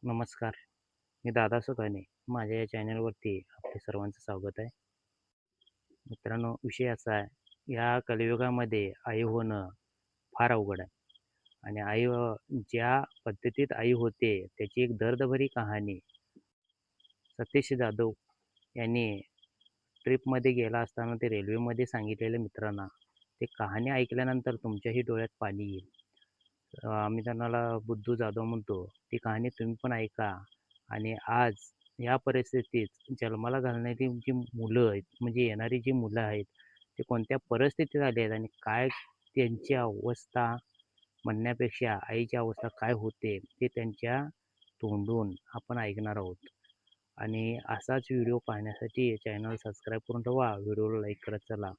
नमस्कार. मी दादा सुकाने. माझ्या या चॅनलवरती आपले सर्वांचं स्वागत आहे. मित्रांनो, विषय असा आहे, या कलियुगामध्ये आई होणं फार अवघड आहे आणि ज्या पद्धतीत आई होते, त्याची एक दर्दभरी कहाणी सतीश जाधव यांनी ट्रिपमध्ये गेला असताना ते रेल्वेमध्ये सांगितलेल्या मित्रांना, ते कहाणी ऐकल्यानंतर तुमच्याही डोळ्यात पाणी येईल. आम्ही त्यांना बुद्धू जाधव म्हणतो. ती कहाणी तुम्ही पण ऐका आणि आज या परिस्थितीत जन्माला घालणारी जी मुलं आहेत, म्हणजे येणारी जी मुलं आहेत, ते कोणत्या परिस्थितीत आली आहेत आणि काय त्यांची अवस्था म्हणण्यापेक्षा आईची अवस्था काय होते, ते त्यांच्या तोंडून आपण ऐकणार आहोत. आणि असाच व्हिडिओ पाहण्यासाठी चॅनल सबस्क्राईब करून ठेवा, व्हिडिओला लाईक करत चला,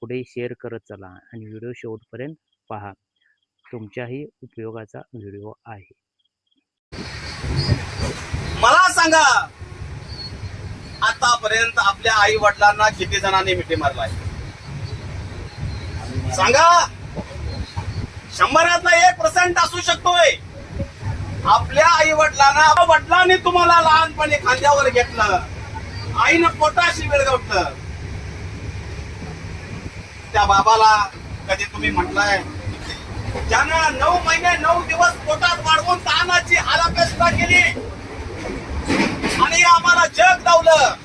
पुढे शेअर करत चला आणि व्हिडिओ शेवटपर्यंत पहा. तुमच्याही उपयोगाचा व्हिडिओ आहे. मला सांगा, आतापर्यंत आपल्या आई वडिलांना किती जणांनी मिठी मारलाय? सांगा. 100तला 1% असू शकतोय. आपल्या आई वडिलांनी तुम्हाला लहानपणी खांद्यावर घेतलं, आईनं पोटाशी विळगवलं. त्या बाबाला कधी तुम्ही म्हटलंय, ज्यानं 9 महिने 9 दिवस पोटात वाढवून तानाची हालापेष्टा केली आणि आम्हाला जग दावलं,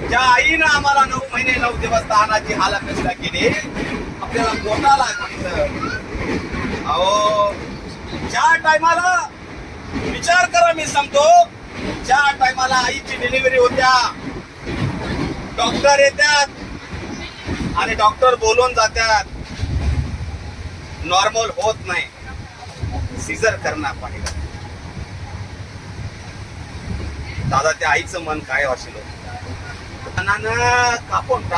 ज्या आईनं आम्हाला 9 महिने 9 दिवस तानाची हालापेष्टा केली, आपल्याला पोटाला घातलं. अहो, ज्या टायमाला विचार करा, मी सांगतो, ज्या टायमाला आईची डिलिव्हरी होत्या, डॉक्टर येतात आणि डॉक्टर बोलून जातात, नॉर्मल होत नाही, सीझर करणार पाहिजे. दादा, त्या आईचं मन काय वाचलं? कापून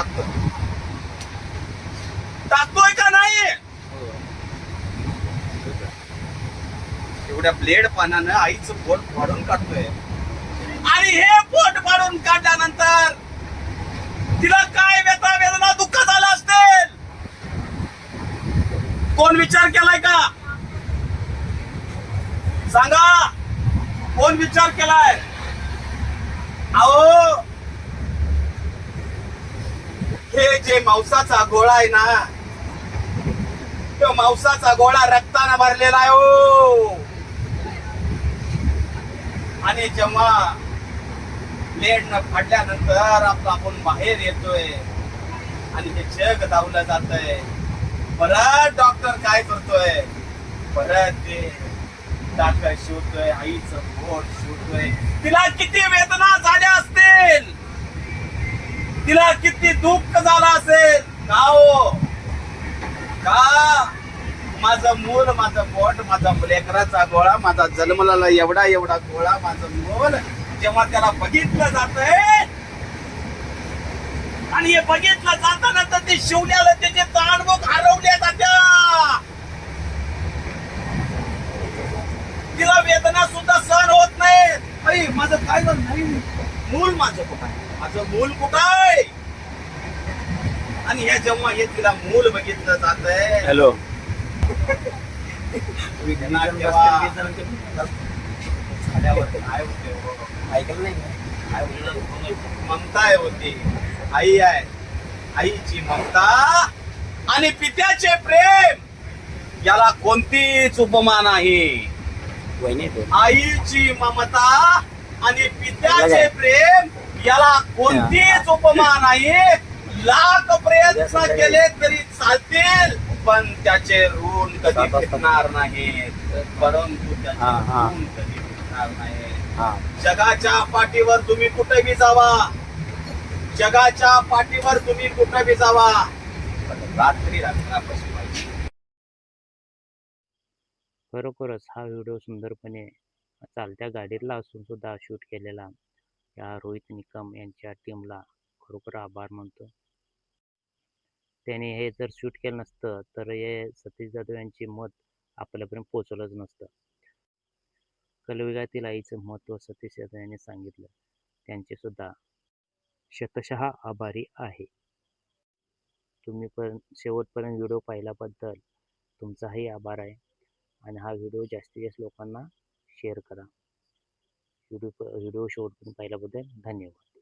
टाकतोय का नाही? एवढ्या ब्लेड पानानं आईचं पोट फाडून काढतोय. आणि हे पोट फाडून काढल्यानंतर तिला काय व्यथा वेदना दुःख झालं असतील? कोण विचार केलाय का? सांगा, कोण विचार केलाय? अहो, हे जे मांसाचा गोळा आहे ना, तो मांसाचा गोळा रक्ताने भरलेला आहे हो. आणि जेव्हा ब्लेड न फाडल्यानंतर आपण बाहेर येतोय आणि हे जग धावलं जातंय. परत डॉक्टर काय करतोय? परत ते टाका शोधतोय, आईचं पोट शोधतोय. तिला किती वेदना झाल्या असतील, तिला किती दुःख झालं असेल का हो? का माझं मूल, माझं पोट, माझा लेकराचा गोळा, माझा जन्मलेला एवढा एवढा गोळा, माझं मूल जेव्हा त्याला बघितलं जातंय आणि हे बघितलं जाताना तर ते शिवण्याला त्याचे ताणभोग हरवल्या जात्या. तिला वेदना सुद्धा सहन होत नाही. अरे माझं काय झालं नाही, मूल माझं कुठं आहे? माझं मूल कुठं आहे? आणि हे जेव्हा हे तिला मूल बघितलं जातंय, हॅलो, झाल्यावर काय होते? ऐकलं नाही काय ममता होती. आई आहे, आईची ममता आणि पित्याचे प्रेम याला कोणतीच उपमा नाही. आईची ममता आणि पित्याचे प्रेम याला कोणतीच उपमा नाही. लाख प्रयत्न केले तरी चालतील, पण त्याचे ऋण कधी फिरणार नाहीत. परंतु त्याचे ऋण कधी फिरणार नाही. जगाच्या पाठीवर तुम्ही कुठे बी जावा, जगाच्या पाठीवर तुम्ही कुठे बी जावा, रात्री रात्रापासून खरोखरच हा व्हिडिओ सुंदरपणे चालत्या गाडीतला असून सुद्धा शूट केलेला या रोहित निकम यांच्या टीमला खरोखर आभार मानतो. त्याने हे जर शूट केलं नसतं तर हे सतीश जाधव यांचे मत आपल्यापर्यंत पोहोचलंच नसतं. कलियुगातील आईचं महत्त्व सतीश जाधव यांनी सांगितलं. त्यांचे सुद्धा शतशः आभारी आहे. तुम्ही पण शेवटपर्यंत व्हिडिओ पाहिल्याबद्दल तुमचाही आभार आहे आणि हा व्हिडिओ जास्तीत जास्त लोकांना शेअर करा. व्हिडिओ शेवटपर्यंत पाहिल्याबद्दल धन्यवाद.